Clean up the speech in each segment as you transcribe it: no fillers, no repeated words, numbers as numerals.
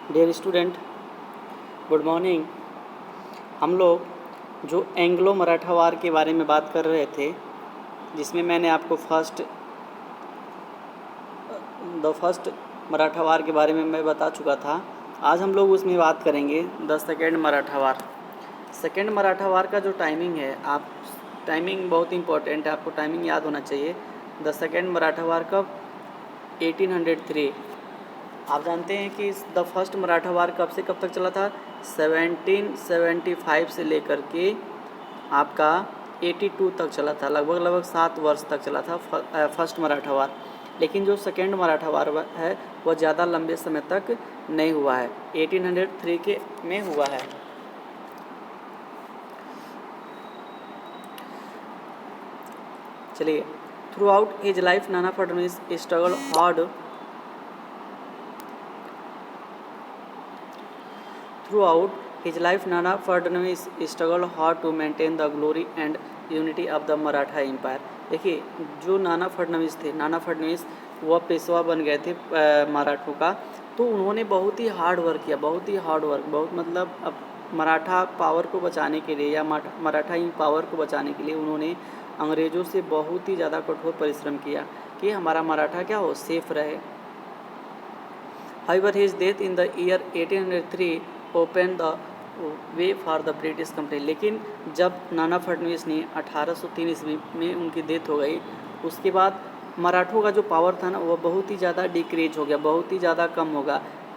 Dear student, good morning. हम लोग जो एंग्लो मराठा वार के बारे में बात कर रहे थे, जिसमें मैंने आपको द फर्स्ट मराठा वार के बारे में मैं बता चुका था। आज हम लोग उसमें बात करेंगे the second Maratha war. Second Maratha war का जो टाइमिंग है, आप टाइमिंग बहुत इंपॉर्टेंट है, आपको टाइमिंग याद होना चाहिए। द सेकेंड मराठा वार कब? 1803। आप जानते हैं कि द फर्स्ट मराठा वार कब से कब तक चला था? 1775 से लेकर के आपका 82 तक चला था। लगभग 7 वर्ष तक चला था फर्स्ट मराठा वार। लेकिन जो सेकेंड मराठा वार है वह ज़्यादा लंबे समय तक नहीं हुआ है, 1803 के में हुआ है। चलिए, through out his life Nana Phadnavis struggle hard Throughout his life, Nana Fadnavis struggled hard to maintain the glory and unity of the Maratha Empire। देखिए, जो नाना फडणवीस थे, नाना फडणवीस वह पेशवा बन गए थे मराठों का, तो उन्होंने बहुत ही हार्ड वर्क किया, बहुत मतलब अब मराठा पावर को बचाने के लिए या मराठा पावर को बचाने के लिए उन्होंने अंग्रेज़ों से बहुत ही ज़्यादा कठोर परिश्रम किया कि हमारा मराठा क्या हो, सेफ रहे। However, his death in the year 1803 opened the way for the British company. लेकिन जब नाना फडणवीस ने 1803 ईस्वी में उनकी डेथ हो गई, उसके बाद मराठों का जो पावर था ना, वह बहुत ही ज़्यादा डिक्रीज हो गया, बहुत ही ज़्यादा कम हो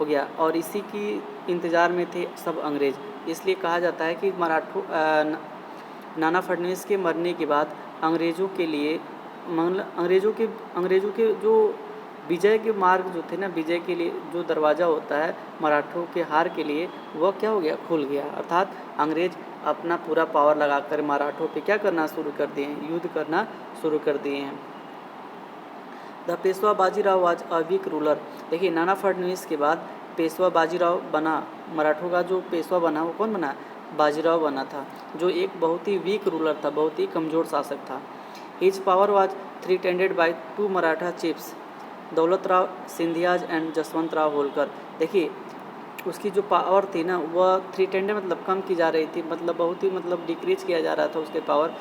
गया और इसी की इंतज़ार में थे सब अंग्रेज़। इसलिए कहा जाता है कि नाना फडणवीस के मरने के बाद अंग्रेज़ों के लिए मतलब अंग्रेज़ों के जो विजय के मार्ग जो थे ना, विजय के लिए जो दरवाज़ा होता है मराठों के हार के लिए, वह क्या हो गया, खुल गया। अर्थात अंग्रेज अपना पूरा पावर लगाकर मराठों पे क्या करना शुरू कर दिए हैं, युद्ध करना शुरू कर दिए हैं। The Peshwa Bajirao was a weak ruler. देखिए, नाना फडणवीस के बाद पेशवा बाजीराव बना, मराठों का जो पेशवा बना वो कौन बना? बाजीराव बना था, जो एक बहुत ही वीक रूलर था, बहुत ही कमज़ोर शासक था। His power was threatened by 2 Maratha chiefs, Daulatrao Scindias and Jaswant Rao Holkar. देखिए, उसकी जो पावर थी ना, वह थ्रेटेंड मतलब कम की जा रही थी, मतलब बहुत ही मतलब डिक्रीज किया जा रहा था उसके पावर।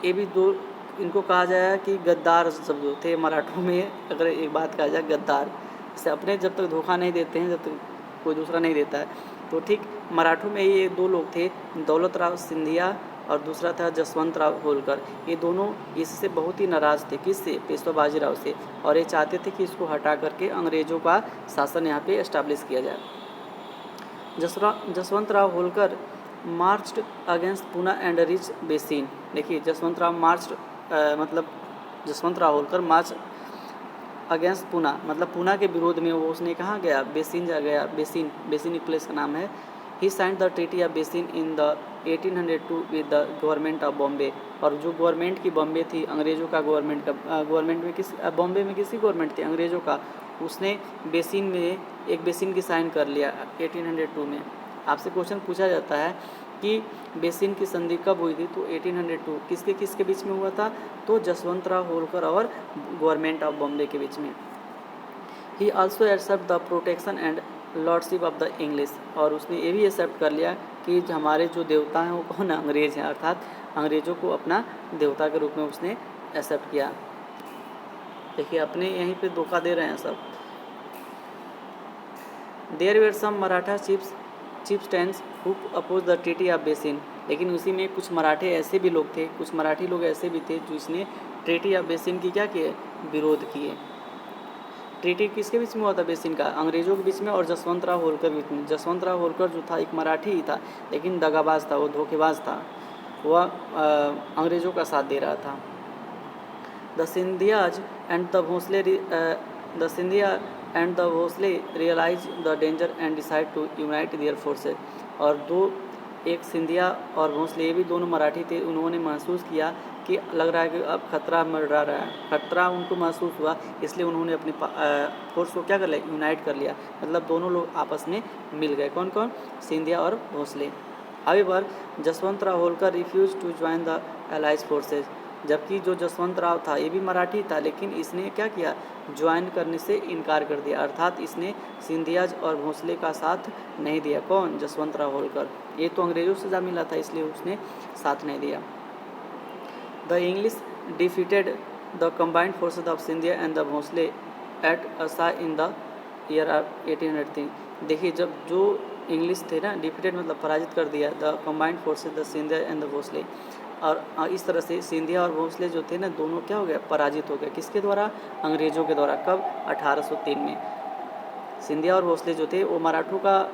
ये भी दो, इनको कहा जाए कि गद्दार सब जो थे मराठों में, अगर एक बात कहा जाए गद्दार, जैसे अपने जब तक धोखा नहीं देते हैं, जब तक कोई दूसरा नहीं देता है, तो ठीक मराठों में ये 2 लोग थे, दौलतराव सिंधिया और दूसरा था जसवंत राव होलकर। ये दोनों इससे बहुत ही नाराज़ थे, किससे? पेशवा बाजीराव से, और ये चाहते थे कि इसको हटा करके अंग्रेज़ों का शासन यहाँ पे एस्टैब्लिश किया जाए। Jaswant Rao Holkar marched against Poona and rich basin. देखिए, जसवंत राव होलकर मार्च अगेंस्ट पूना, मतलब पूना के विरोध में वो उसने कहाँ गया? बेसिन जा गया। बेसिन एक प्लेस का नाम है। He signed the treaty of basin in the 1802 with the government of Bombay. और जो गवर्नमेंट की बॉम्बे थी, अंग्रेज़ों का गवर्नमेंट में बॉम्बे में किसकी गवर्नमेंट थी? अंग्रेज़ों का। उसने एक बेसिन की साइन कर लिया 1802 में। आपसे क्वेश्चन पूछा जाता है कि बेसिन की संधि कब हुई थी? तो 1802। किसके बीच में हुआ था? तो जसवंत राव होलकर और गवर्नमेंट ऑफ बॉम्बे के बीच में। He also accept the protection and lordship of the English. और उसने ये भी एक्सेप्ट कर लिया कि हमारे जो देवता हैं वो कौन है? अंग्रेज़ हैं। अर्थात अंग्रेज़ों को अपना देवता के रूप में उसने एक्सेप्ट किया। देखिए, अपने यहीं पे धोखा दे रहे हैं सब। There were some Maratha chieftains who oppose the treaty of Bassein. लेकिन उसी में कुछ मराठी लोग ऐसे भी थे जिसने ट्रीटी ऑफ बेसिन की क्या किए? विरोध किए। ट्रीटी किसके बीच में हुआ था? बेसिन का। अंग्रेज़ों के बीच में और जसवंत राव होलकर के बीच में। जसवंत राव होलकर जो था एक मराठी ही था, लेकिन दगाबाज था, वो धोखेबाज था, वह अंग्रेज़ों का साथ दे रहा था। The Scindias and the Bhosle realise the danger and decide to unite their forces. और एक सिंधिया और भोसले, ये भी दोनों मराठी थे, उन्होंने महसूस किया कि लग रहा है कि अब खतरा मंडरा रहा है, खतरा उनको महसूस हुआ, इसलिए उन्होंने अपनी फोर्स को क्या कर लिया? यूनाइट कर लिया। मतलब दोनों लोग आपस में मिल गए। कौन कौन? सिंधिया और Bhosle. However Jaswant Rao Holkar refuse to join the allies forces. जबकि जो जसवंत राव था ये भी मराठी था, लेकिन इसने क्या किया, ज्वाइन करने से इनकार कर दिया, अर्थात इसने सिंधियाज और भोंसले का साथ नहीं दिया। कौन? जसवंत राव होलकर। ये तो अंग्रेजों से जा मिला था, इसलिए उसने साथ नहीं दिया। The English defeated the combined forces of Scindia and the Bhonsle at Assaye in the year 1803। देखिए, जब जो इंग्लिश थे ना, डिफीटेड मतलब पराजित कर दिया, the combined forces the Scindia and the Bhonsle, और इस तरह से सिंधिया और भोंसले जो थे ना, दोनों क्या हो गया, पराजित हो गए। किसके द्वारा? अंग्रेजों के द्वारा। कब? 1803 में। सिंधिया और भोंसले जो थे वो मराठों का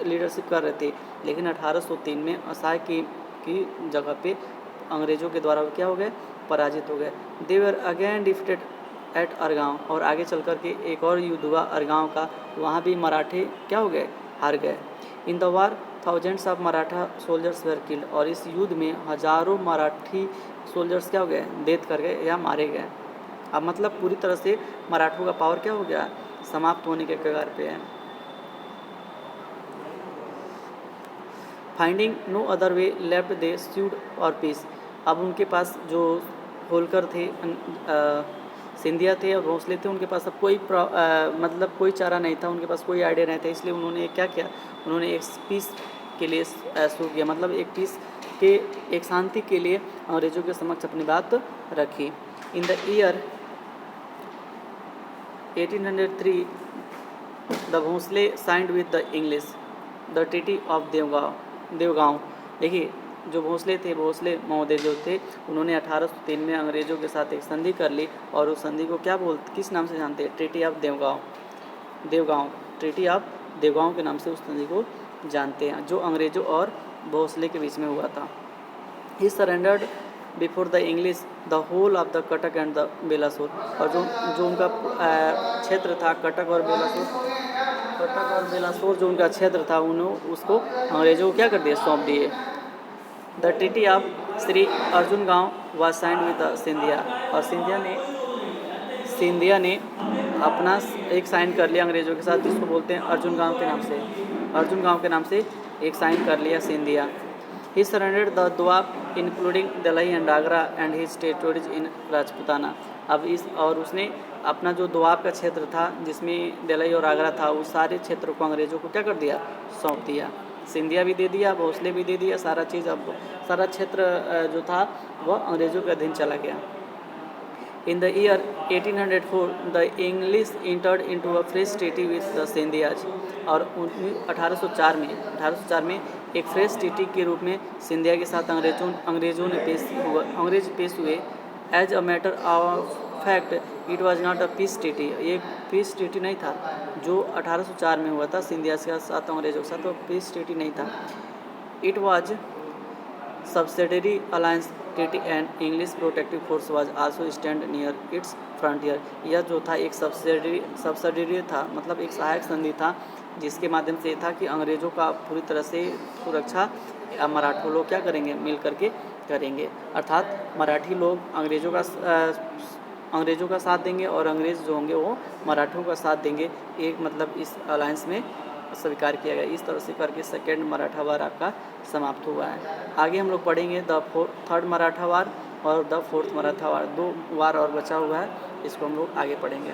लीडरशिप कर रहे थे, लेकिन 1803 में असहाय की जगह पे अंग्रेजों के द्वारा क्या हो गए, पराजित हो गए। दे वर अगेन डिफीटेड एट अरगांव, और आगे चल कर के एक और युद्ध हुआ अरगांव का, वहाँ भी मराठे क्या हो गए, हार गए। In the war thousands of Maratha soldiers where killed, और इस युद्ध में हजारों मराठी सोल्जर्स क्या हो गए, डेथ कर गए या मारे गए। अब मतलब पूरी तरह से मराठों का पावर क्या हो गया, समाप्त होने के कगार पे है। Finding no other way left they sued और पीस, अब उनके पास जो होलकर थे, सिंधिया थे और भोंसले थे, उनके पास अब कोई मतलब कोई चारा नहीं था, उनके पास कोई आइडिया नहीं था, इसलिए उन्होंने क्या किया, उन्होंने एक पीस के लिए शुरू किया, मतलब एक पीस के, एक शांति के लिए अंग्रेजों के समक्ष अपनी बात रखी। In the year 1803 the Bhonsle signed with the English the treaty of Deogaon. देखिए, जो भोंसले थे, भोंसले महोदय जो थे, उन्होंने 1803 में अंग्रेजों के साथ एक संधि कर ली, और उस संधि को क्या किस नाम से जानते हैं? Treaty of Devgaon, treaty of Devgaon के नाम से उस संधि को जानते हैं, जो अंग्रेजों और भोंसले के बीच में हुआ था। He surrendered before the English the whole of the Cuttack and the Balasore, और जो उनका क्षेत्र था, कटक और बेलासोर जो उनका क्षेत्र था, उन्होंने उसको अंग्रेजों को क्या कर दिया, सौंप दिए। The treaty of Shri Arjun गांव वाज साइंड विद सिंधिया, और सिंधिया ने अपना एक साइन कर लिया अंग्रेजों के साथ, जिसको बोलते हैं अर्जुन गांव के नाम से एक साइन कर लिया Scindia. He surrendered the Doab including Delhi and Agra and his territories in Rajputana, अब और उसने अपना जो दोआब का क्षेत्र था, जिसमें दिल्ली और आगरा था, उस सारे क्षेत्रों को अंग्रेजों को क्या कर दिया, सौंप दिया। सिंधिया भी दे दिया, भोंसले भी दे दिया, सारा चीज़, अब सारा क्षेत्र जो था वह अंग्रेजों के अधीन चला गया। इन the year 1804 the English entered into a fresh treaty with the Scindias, और 1804 में एक फ्रेश ट्रीटी के रूप में सिंधिया के साथ अंग्रेज पेश हुए। As a matter of fact it was not a peace treaty, ये पीस ट्रीटी नहीं था जो 1804 में हुआ था सिंधिया के साथ, अंग्रेजों के साथ, तो पीस ट्रीटी नहीं था। It was subsidiary alliance treaty and English protective force was also stand near it's frontier, यह जो था एक सब्सिडरी था, मतलब एक सहायक संधि था, जिसके माध्यम से था कि अंग्रेजों का पूरी तरह से सुरक्षा मराठा लोग क्या करेंगे, मिल करके करेंगे, अर्थात मराठी लोग अंग्रेजों का साथ देंगे और अंग्रेज़ जो होंगे वो मराठों का साथ देंगे, एक मतलब इस अलायंस में स्वीकार किया गया। इस तरह से करके सेकेंड मराठा वार आपका समाप्त हुआ है। आगे हम लोग पढ़ेंगे थर्ड मराठा वार और द फोर्थ मराठा वार, 2 वार और बचा हुआ है, इसको हम लोग आगे पढ़ेंगे।